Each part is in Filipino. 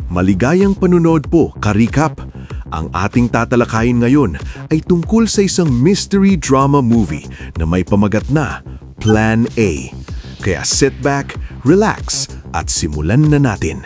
Maligayang panunood po, Karikap! Ang ating tatalakayin ngayon ay tungkol sa isang mystery drama movie na may pamagat na Plan A. Kaya sit back, relax, at simulan na natin.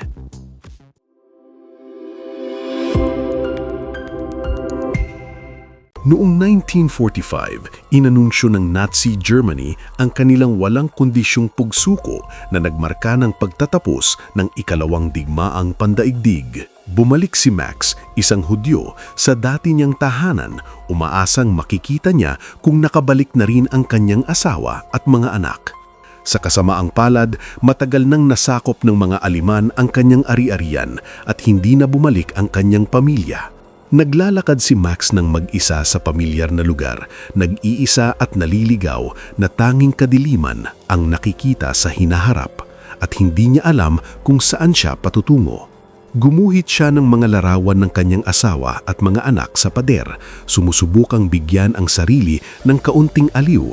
Noong 1945, inanunsyo ng Nazi Germany ang kanilang walang kondisyong pagsuko na nagmarka ng pagtatapos ng ikalawang digmaang pandaigdig. Bumalik si Max, isang Hudyo, sa dati niyang tahanan, umaasang makikita niya kung nakabalik na rin ang kanyang asawa at mga anak. Sa kasamaang palad, matagal nang nasakop ng mga Aliman ang kanyang ari-arian at hindi na bumalik ang kanyang pamilya. Naglalakad si Max ng mag-isa sa pamilyar na lugar, nag-iisa at naliligaw na tanging kadiliman ang nakikita sa hinaharap at hindi niya alam kung saan siya patutungo. Gumuhit siya ng mga larawan ng kanyang asawa at mga anak sa pader, sumusubukang bigyan ang sarili ng kaunting aliw.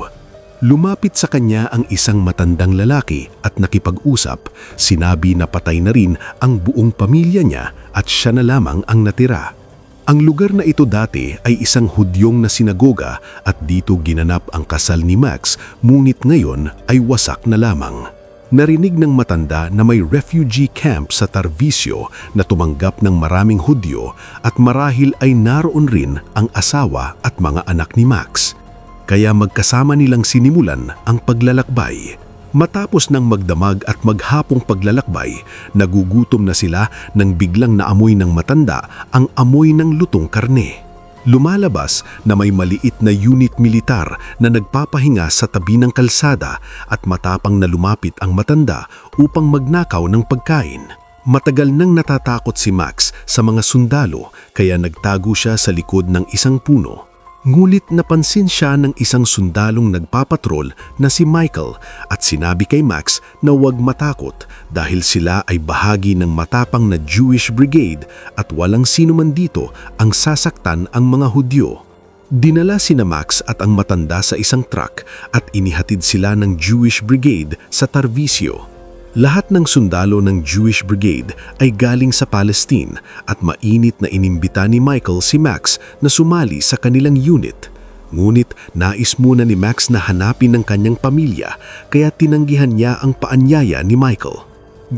Lumapit sa kanya ang isang matandang lalaki at nakipag-usap, sinabi na patay na rin ang buong pamilya niya at siya na lamang ang natira. Ang lugar na ito dati ay isang Hudyong na sinagoga at dito ginanap ang kasal ni Max, ngunit ngayon ay wasak na lamang. Narinig ng matanda na may refugee camp sa Tarvisio na tumanggap ng maraming Hudyo at marahil ay naroon rin ang asawa at mga anak ni Max. Kaya magkasama nilang sinimulan ang paglalakbay. Matapos ng magdamag at maghapong paglalakbay, nagugutom na sila nang biglang naamoy ng matanda ang amoy ng lutong karne. Lumalabas na may maliit na unit militar na nagpapahinga sa tabi ng kalsada at matapang na lumapit ang matanda upang magnakaw ng pagkain. Matagal nang natatakot si Max sa mga sundalo kaya nagtago siya sa likod ng isang puno. Ngulit napansin siya ng isang sundalong nagpapatrol na si Michael at sinabi kay Max na huwag matakot dahil sila ay bahagi ng matapang na Jewish Brigade at walang sino man dito ang sasaktan ang mga Hudyo. Dinala sina Max at ang matanda sa isang truck at inihatid sila ng Jewish Brigade sa Tarvisio. Lahat ng sundalo ng Jewish Brigade ay galing sa Palestine at mainit na inimbita ni Michael si Max na sumali sa kanilang unit. Ngunit nais muna ni Max na hanapin ng kanyang pamilya kaya tinanggihan niya ang paanyaya ni Michael.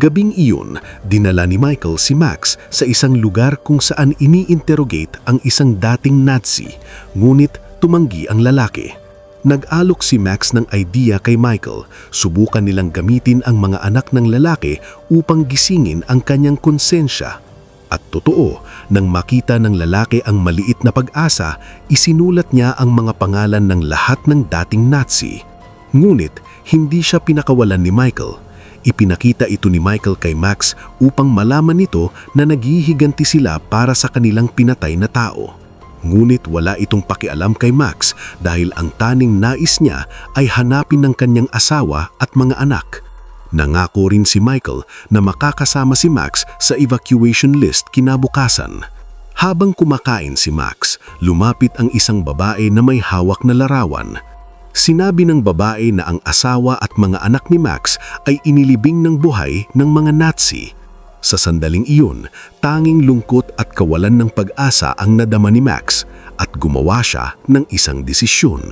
Gabing iyon, dinala ni Michael si Max sa isang lugar kung saan ini-interrogate ang isang dating Nazi, ngunit tumanggi ang lalaki. Nag-alok si Max ng idea kay Michael, subukan nilang gamitin ang mga anak ng lalaki upang gisingin ang kanyang konsensya. At totoo, nang makita ng lalaki ang maliit na pag-asa, isinulat niya ang mga pangalan ng lahat ng dating Nazi. Ngunit, hindi siya pinakawalan ni Michael. Ipinakita ito ni Michael kay Max upang malaman nito na naghihiganti sila para sa kanilang pinatay na tao. Ngunit wala itong pakialam kay Max dahil ang taning nais niya ay hanapin ng kanyang asawa at mga anak. Nangako rin si Michael na makakasama si Max sa evacuation list kinabukasan. Habang kumakain si Max, lumapit ang isang babae na may hawak na larawan. Sinabi ng babae na ang asawa at mga anak ni Max ay inilibing ng buhay ng mga Nazi. Sa sandaling iyon, tanging lungkot at kawalan ng pag-asa ang nadama ni Max at gumawa siya ng isang desisyon.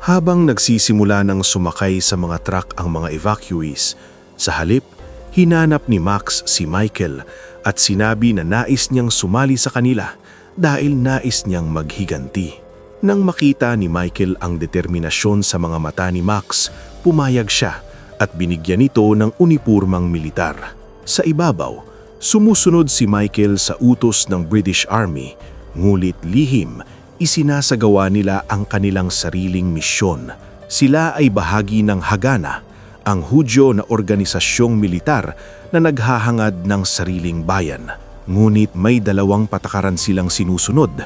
Habang nagsisimula ng sumakay sa mga truck ang mga evacuees, sa halip, hinanap ni Max si Michael at sinabi na nais niyang sumali sa kanila dahil nais niyang maghiganti. Nang makita ni Michael ang determinasyon sa mga mata ni Max, pumayag siya at binigyan ito ng unipormang militar. Sa ibabaw, sumusunod si Michael sa utos ng British Army, ngulit lihim, isinasagawa nila ang kanilang sariling misyon. Sila ay bahagi ng Hagana, ang Hudyo na organisasyong militar na naghahangad ng sariling bayan. Ngunit may dalawang patakaran silang sinusunod.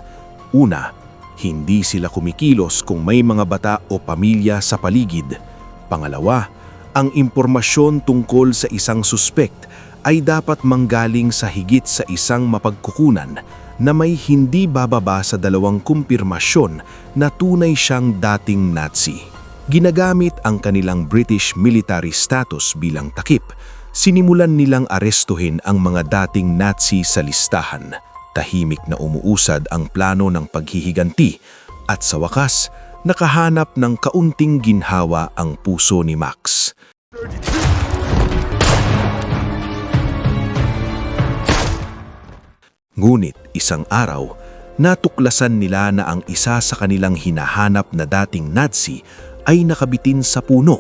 Una, hindi sila kumikilos kung may mga bata o pamilya sa paligid. Pangalawa, ang impormasyon tungkol sa isang suspect ay dapat manggaling sa higit sa isang mapagkukunan na may hindi bababa sa 2 kumpirmasyon na tunay siyang dating Nazi. Ginagamit ang kanilang British military status bilang takip. Sinimulan nilang arestuhin ang mga dating Nazi sa listahan. Tahimik na umuusad ang plano ng paghihiganti at sa wakas, nakahanap ng kaunting ginhawa ang puso ni Max. Ngunit isang araw, natuklasan nila na ang isa sa kanilang hinahanap na dating Nazi ay nakabitin sa puno.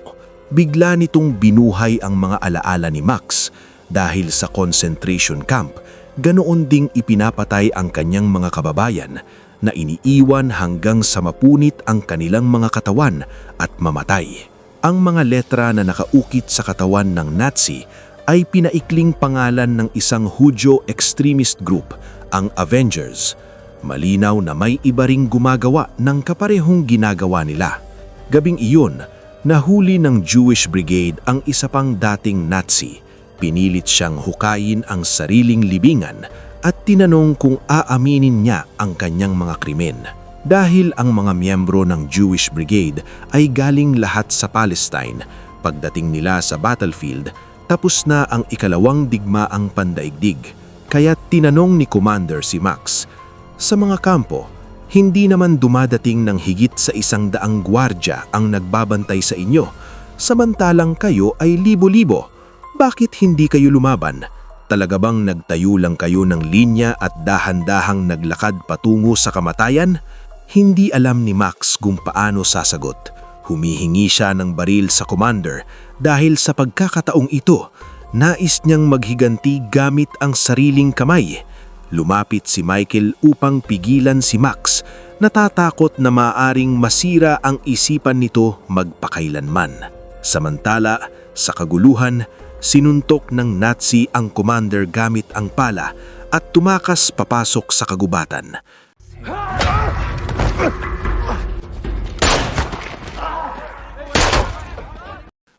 Bigla nitong binuhay ang mga alaala ni Max dahil sa concentration camp. Ganoon ding ipinapatay ang kanyang mga kababayan na iniiwan hanggang sa mapunit ang kanilang mga katawan at mamatay. Ang mga letra na nakaukit sa katawan ng Nazi ay pinaikling pangalan ng isang Hudyo extremist group, ang Avengers. Malinaw na may iba ring gumagawa ng kaparehong ginagawa nila. Gabing iyon, nahuli ng Jewish Brigade ang isa pang dating Nazi. Pinilit siyang hukayin ang sariling libingan at tinanong kung aaminin niya ang kanyang mga krimen. Dahil ang mga miyembro ng Jewish Brigade ay galing lahat sa Palestine, pagdating nila sa battlefield, tapos na ang ikalawang digmaang pandaigdig. Kaya tinanong ni Commander si Max, "Sa mga kampo, hindi naman dumadating ng higit sa 100 gwardya ang nagbabantay sa inyo, samantalang kayo ay libo-libo. Bakit hindi kayo lumaban? Talaga bang nagtayo lang kayo ng linya at dahan-dahang naglakad patungo sa kamatayan?" Hindi alam ni Max kung paano sasagot. Humihingi siya ng baril sa commander dahil sa pagkakataong ito, nais niyang maghiganti gamit ang sariling kamay. Lumapit si Michael upang pigilan si Max, natatakot na maaaring masira ang isipan nito magpakailanman. Samantala, sa kaguluhan, sinuntok ng Nazi ang commander gamit ang pala at tumakas papasok sa kagubatan.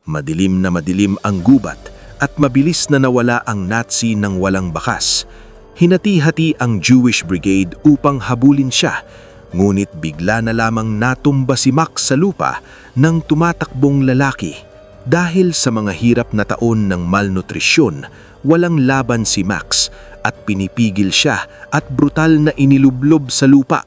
Madilim na madilim ang gubat at mabilis na nawala ang Nazi ng walang bakas. Hinati-hati ang Jewish Brigade upang habulin siya, ngunit bigla na lamang natumba si Max sa lupa ng tumatakbong lalaki. Dahil sa mga hirap na taon ng malnutrisyon, walang laban si Max at pinipigil siya at brutal na inilublob sa lupa.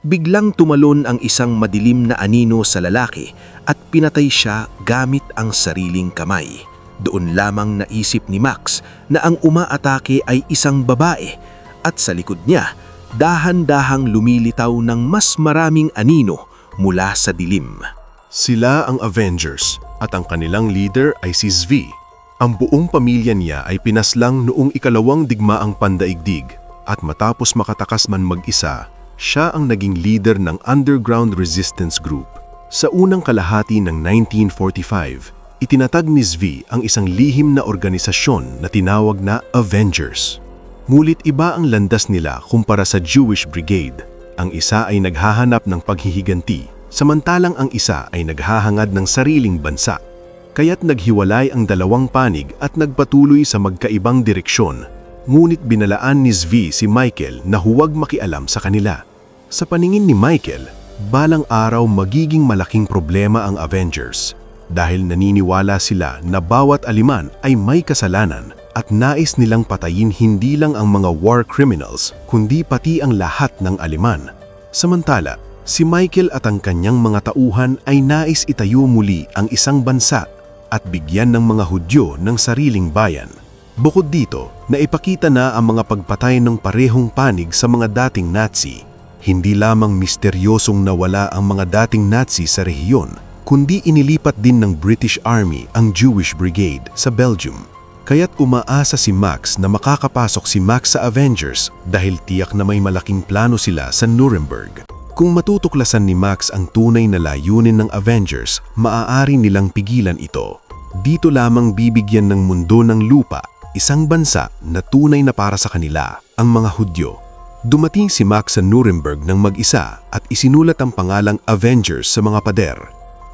Biglang tumalon ang isang madilim na anino sa lalaki at pinatay siya gamit ang sariling kamay. Doon lamang naisip ni Max na ang umaatake ay isang babae at sa likod niya, dahan-dahang lumilitaw ng mas maraming anino mula sa dilim. Sila ang Avengers at ang kanilang leader ay si Zvi. Ang buong pamilya niya ay pinaslang noong ikalawang digmaang pandaigdig at matapos makatakas man mag-isa, siya ang naging leader ng underground resistance group. Sa unang kalahati ng 1945, itinatag ni Zvi ang isang lihim na organisasyon na tinawag na Avengers. Ngunit iba ang landas nila kumpara sa Jewish Brigade. Ang isa ay naghahanap ng paghihiganti, samantalang ang isa ay naghahangad ng sariling bansa. Kaya't naghiwalay ang dalawang panig at nagpatuloy sa magkaibang direksyon. Ngunit binalaan ni Zvi si Michael na huwag makialam sa kanila. Sa paningin ni Michael, balang araw magiging malaking problema ang Avengers dahil naniniwala sila na bawat aliman ay may kasalanan at nais nilang patayin hindi lang ang mga war criminals kundi pati ang lahat ng aliman. Samantala, si Michael at ang kanyang mga tauhan ay nais itayo muli ang isang bansa at bigyan ng mga Hudyo ng sariling bayan. Bukod dito, naipakita na ang mga pagpatay ng parehong panig sa mga dating Nazi. Hindi lamang misteryosong nawala ang mga dating Nazi sa rehiyon, kundi inilipat din ng British Army ang Jewish Brigade sa Belgium. Kaya't umaasa si Max na makakapasok si Max sa Avengers dahil tiyak na may malaking plano sila sa Nuremberg. Kung matutuklasan ni Max ang tunay na layunin ng Avengers, maaari nilang pigilan ito. Dito lamang bibigyan ng mundo ng lupa, isang bansa na tunay na para sa kanila, ang mga Hudyo. Dumating si Max sa Nuremberg ng mag-isa at isinulat ang pangalang Avengers sa mga pader.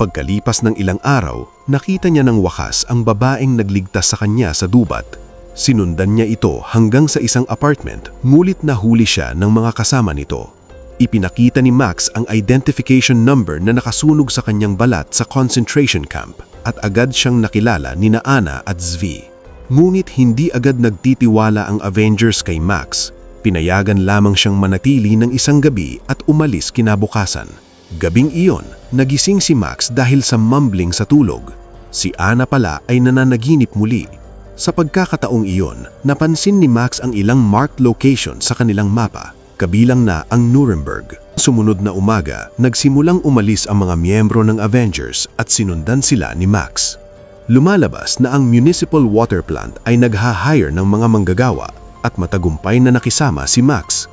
Pagkalipas ng ilang araw, nakita niya ng wakas ang babaeng nagligtas sa kanya sa dubat. Sinundan niya ito hanggang sa isang apartment, ngulit nahuli siya ng mga kasama nito. Ipinakita ni Max ang identification number na nakasunog sa kanyang balat sa concentration camp at agad siyang nakilala ni Anna at Zvi. Ngunit hindi agad nagtitiwala ang Avengers kay Max. Pinayagan lamang siyang manatili ng isang gabi at umalis kinabukasan. Gabing iyon, nagising si Max dahil sa mumbling sa tulog. Si Anna pala ay nananaginip muli. Sa pagkakataong iyon, napansin ni Max ang ilang marked location sa kanilang mapa, kabilang na ang Nuremberg. Sumunod na umaga, nagsimulang umalis ang mga miyembro ng Avengers at sinundan sila ni Max. Lumalabas na ang municipal water plant ay nagha-hire ng mga manggagawa at matagumpay na nakisama si Max.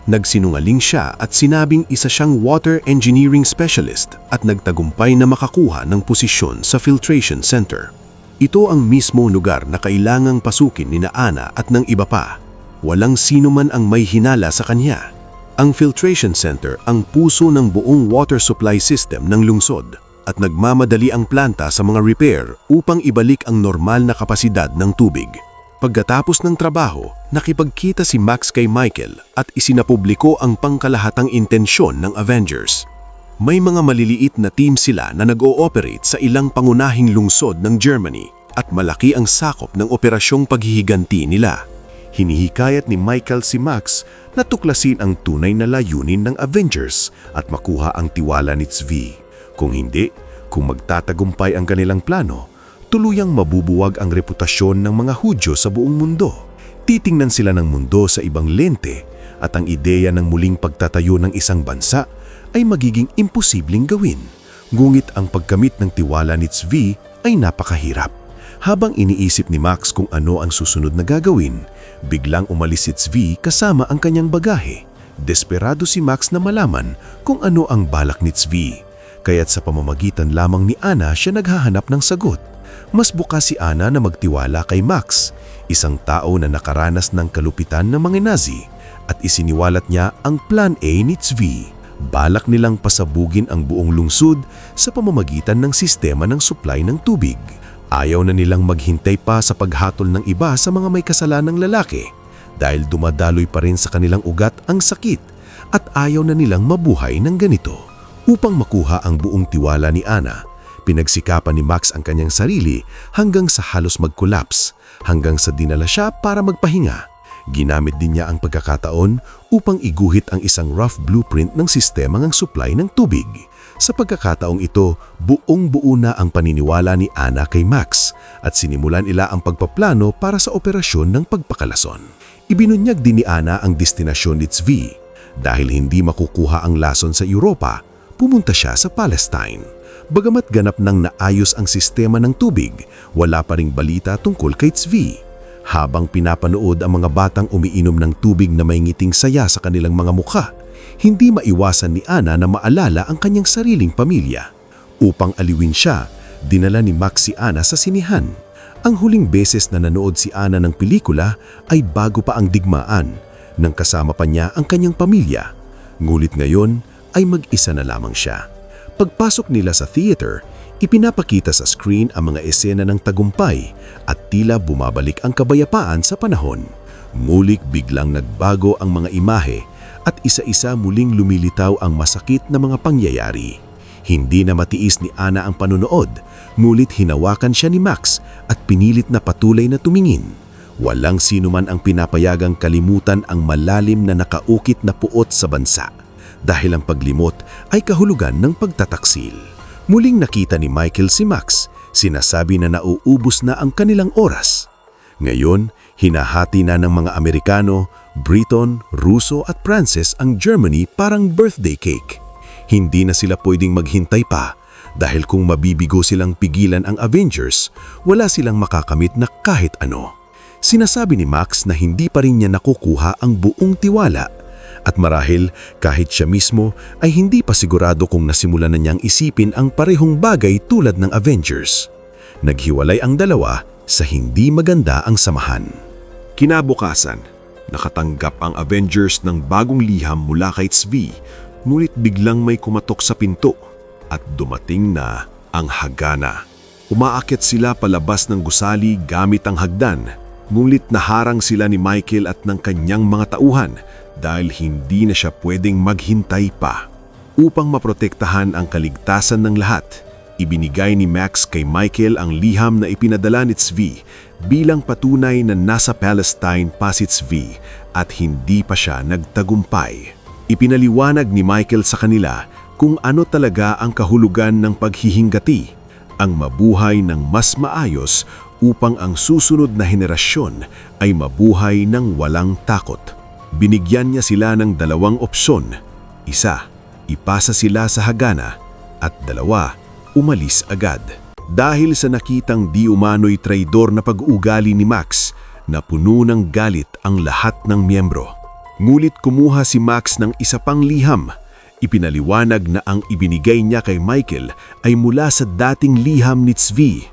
Nagsinungaling siya at sinabing isa siyang water engineering specialist at nagtagumpay na makakuha ng posisyon sa filtration center. Ito ang mismong lugar na kailangang pasukin ni Anna at ng iba pa. Walang sino man ang may hinala sa kanya. Ang filtration center ang puso ng buong water supply system ng lungsod at nagmamadali ang planta sa mga repair upang ibalik ang normal na kapasidad ng tubig. Pagkatapos ng trabaho, nakipagkita si Max kay Michael at isinapubliko ang pangkalahatang intensyon ng Avengers. May mga maliliit na team sila na nag-ooperate sa ilang pangunahing lungsod ng Germany at malaki ang sakop ng operasyong paghihiganti nila. Hinihikayat ni Michael si Max na tuklasin ang tunay na layunin ng Avengers at makuha ang tiwala ni Zvi. Kung hindi, kung magtatagumpay ang kanilang plano, tuluyang mabubuwag ang reputasyon ng mga Hudyo sa buong mundo. Titingnan sila ng mundo sa ibang lente at ang ideya ng muling pagtatayo ng isang bansa ay magiging imposibleng gawin. Ngunit ang pagkamit ng tiwala ni Zvi ay napakahirap. Habang iniisip ni Max kung ano ang susunod na gagawin, biglang umalis si Zvi kasama ang kanyang bagahe. Desperado si Max na malaman kung ano ang balak ni Zvi. Kaya't sa pamamagitan lamang ni Anna siya naghahanap ng sagot. Mas bukas si Anna na magtiwala kay Max, isang tao na nakaranas ng kalupitan ng mga Nazi, at isiniwalat niya ang Plan A ni Zvi. Balak nilang pasabugin ang buong lungsod sa pamamagitan ng sistema ng supply ng tubig. Ayaw na nilang maghintay pa sa paghatol ng iba sa mga may kasalanang lalaki dahil dumadaloy pa rin sa kanilang ugat ang sakit at ayaw na nilang mabuhay ng ganito. Upang makuha ang buong tiwala ni Anna, pinagsikapan ni Max ang kanyang sarili hanggang sa halos mag-collapse, hanggang sa dinala siya para magpahinga. Ginamit din niya ang pagkakataon upang iguhit ang isang rough blueprint ng sistema ng supply ng tubig. Sa pagkakataong ito, buong-buo na ang paniniwala ni Anna kay Max at sinimulan nila ang pagpaplano para sa operasyon ng pagpakalason. Ibinunyag din ni Anna ang destinasyon ni Zvi. Dahil hindi makukuha ang lason sa Europa, pumunta siya sa Palestine. Bagamat ganap nang naayos ang sistema ng tubig, wala pa ring balita tungkol kay Zvi. Habang pinapanood ang mga batang umiinom ng tubig na may ngiting saya sa kanilang mga mukha, hindi maiwasan ni Anna na maalala ang kanyang sariling pamilya. Upang aliwin siya, dinala ni Max si Anna sa sinihan. Ang huling beses na nanood si Anna ng pelikula ay bago pa ang digmaan, nang kasama pa niya ang kanyang pamilya. Ngulit ngayon ay mag-isa na lamang siya. Pagpasok nila sa theater, ipinapakita sa screen ang mga esena ng tagumpay at tila bumabalik ang kabayapaan sa panahon. Ngulit biglang nagbago ang mga imahe at isa-isa muling lumilitaw ang masakit na mga pangyayari. Hindi na matiis ni Anna ang panunood, ngulit hinawakan siya ni Max at pinilit na patuloy na tumingin. Walang sino man ang pinapayagang kalimutan ang malalim na nakaukit na puot sa bansa, dahil ang paglimot ay kahulugan ng pagtataksil. Muling nakita ni Michael si Max, sinasabi na nauubos na ang kanilang oras. Ngayon, hinahati na ng mga Amerikano, Briton, Ruso at Pranses ang Germany parang birthday cake. Hindi na sila pwedeng maghintay pa dahil kung mabibigo silang pigilan ang Avengers, wala silang makakamit na kahit ano. Sinasabi ni Max na hindi pa rin niya nakukuha ang buong tiwala at marahil kahit siya mismo ay hindi pa sigurado kung nasimulan na niyang isipin ang parehong bagay tulad ng Avengers. Naghiwalay ang dalawa sa hindi maganda ang samahan. Kinabukasan, nakatanggap ang Avengers ng bagong liham mula kay Zvi, ngunit biglang may kumatok sa pinto at dumating na ang hagana. Umaakyat sila palabas ng gusali gamit ang hagdan. Ngunit naharang sila ni Michael at ng kanyang mga tauhan dahil hindi na siya pwedeng maghintay pa. Upang maprotektahan ang kaligtasan ng lahat, ibinigay ni Max kay Michael ang liham na ipinadala ni Zvi bilang patunay na nasa Palestine pa si Zvi at hindi pa siya nagtagumpay. Ipinaliwanag ni Michael sa kanila kung ano talaga ang kahulugan ng paghihingati, ang mabuhay ng mas maayos upang ang susunod na henerasyon ay mabuhay ng walang takot. Binigyan niya sila ng 2 opsyon. Isa, ipasa sila sa hagana at 2, umalis agad. Dahil sa nakitang di umano'y traidor na pag-uugali ni Max, napuno ng galit ang lahat ng miyembro. Ngulit kumuha si Max ng isa pang liham. Ipinaliwanag na ang ibinigay niya kay Michael ay mula sa dating liham ni Zvi.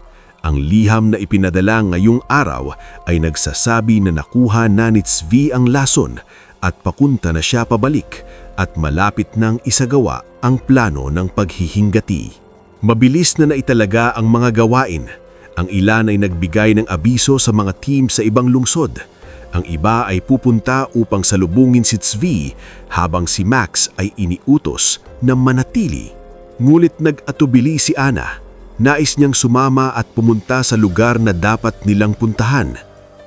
Ang liham na ipinadala ngayong araw ay nagsasabi na nakuha na ni Zvi ang lason at papunta na siya pabalik at malapit nang isagawa ang plano ng paghihingati. Mabilis na naitalaga ang mga gawain. Ang ilan ay nagbigay ng abiso sa mga team sa ibang lungsod. Ang iba ay pupunta upang salubungin si Zvi habang si Max ay iniutos na manatili. Ngulit nag-atubili si Anna. Nais niyang sumama at pumunta sa lugar na dapat nilang puntahan.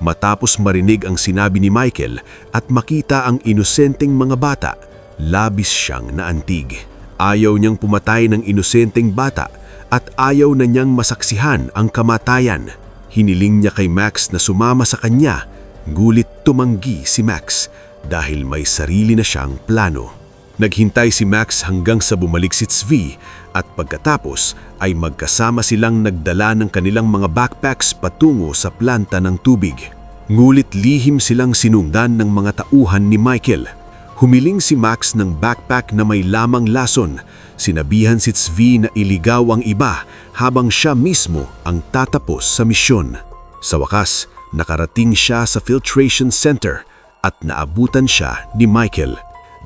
Matapos marinig ang sinabi ni Michael at makita ang inosenteng mga bata, labis siyang naantig. Ayaw niyang pumatay ng inosenteng bata at ayaw na niyang masaksihan ang kamatayan. Hiniling niya kay Max na sumama sa kanya, ngulit tumanggi si Max dahil may sarili na siyang plano. Naghintay si Max hanggang sa bumalik si Zvi at pagkatapos ay magkasama silang nagdala ng kanilang mga backpacks patungo sa planta ng tubig. Ngulit lihim silang sinundan ng mga tauhan ni Michael. Humiling si Max ng backpack na may lamang lason. Sinabihan si Zvi na iligaw ang iba habang siya mismo ang tatapos sa misyon. Sa wakas, nakarating siya sa filtration center at naabutan siya ni Michael.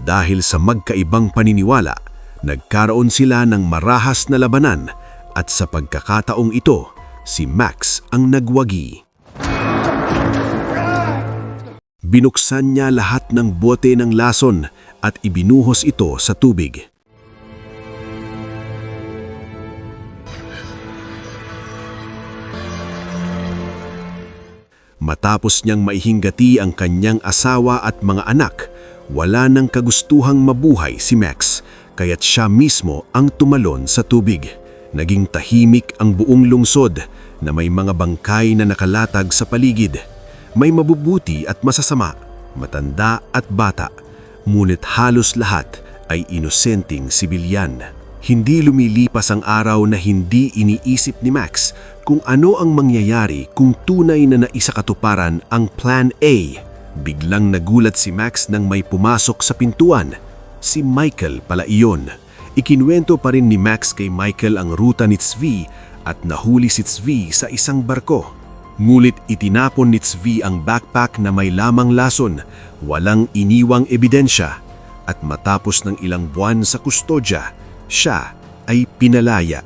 Dahil sa magkaibang paniniwala, nagkaroon sila ng marahas na labanan at sa pagkakataong ito, si Max ang nagwagi. Binuksan niya lahat ng bote ng lason at ibinuhos ito sa tubig. Matapos niyang maihingati ang kanyang asawa at mga anak, wala nang kagustuhang mabuhay si Max, kaya't siya mismo ang tumalon sa tubig. Naging tahimik ang buong lungsod na may mga bangkay na nakalatag sa paligid. May mabubuti at masasama, matanda at bata, ngunit halos lahat ay inosenteng sibilyan. Hindi lumilipas ang araw na hindi iniisip ni Max kung ano ang mangyayari kung tunay na naisakatuparan ang Plan A. Biglang nagulat si Max nang may pumasok sa pintuan. Si Michael pala iyon. Ikinuwento pa rin ni Max kay Michael ang ruta ni Zvi at nahuli si Zvi sa isang barko. Ngulit itinapon ni Zvi ang backpack na may lamang lason, walang iniwang ebidensya, at matapos ng ilang buwan sa kustodya, siya ay pinalaya.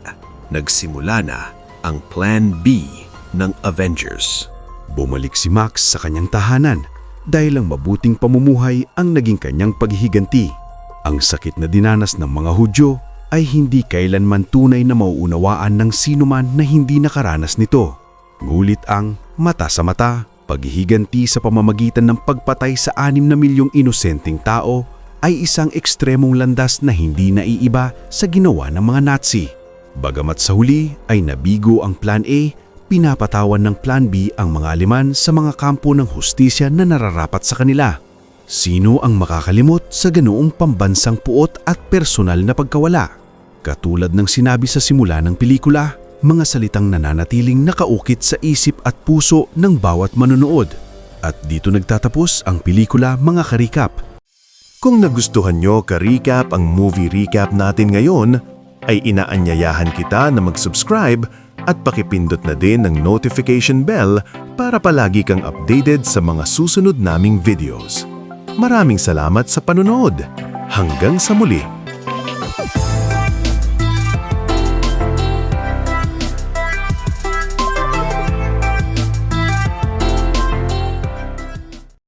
Nagsimula na ang Plan B ng Avengers. Bumalik si Max sa kanyang tahanan dahil ang mabuting pamumuhay ang naging kanyang paghihiganti. Ang sakit na dinanas ng mga Hudyo ay hindi kailanman tunay na mauunawaan ng sinuman na hindi nakaranas nito. Ngulit ang mata sa mata, paghihiganti sa pamamagitan ng pagpatay sa 6 na milyong inosenteng tao ay isang ekstremong landas na hindi naiiba sa ginawa ng mga Nazi. Bagamat sa huli ay nabigo ang Plan A, pinapatawan ng Plan B ang mga Aleman sa mga kampo ng hustisya na nararapat sa kanila. Sino ang makakalimot sa ganoong pambansang puot at personal na pagkawala? Katulad ng sinabi sa simula ng pelikula, mga salitang nananatiling nakaukit sa isip at puso ng bawat manonood. At dito nagtatapos ang pelikula, mga ka-recap. Kung nagustuhan nyo ka-recap ang movie recap natin ngayon, ay inaanyayahan kita na mag-subscribe at pakipindot na din ng notification bell para palagi kang updated sa mga susunod naming videos. Maraming salamat sa panonood. Hanggang sa muli!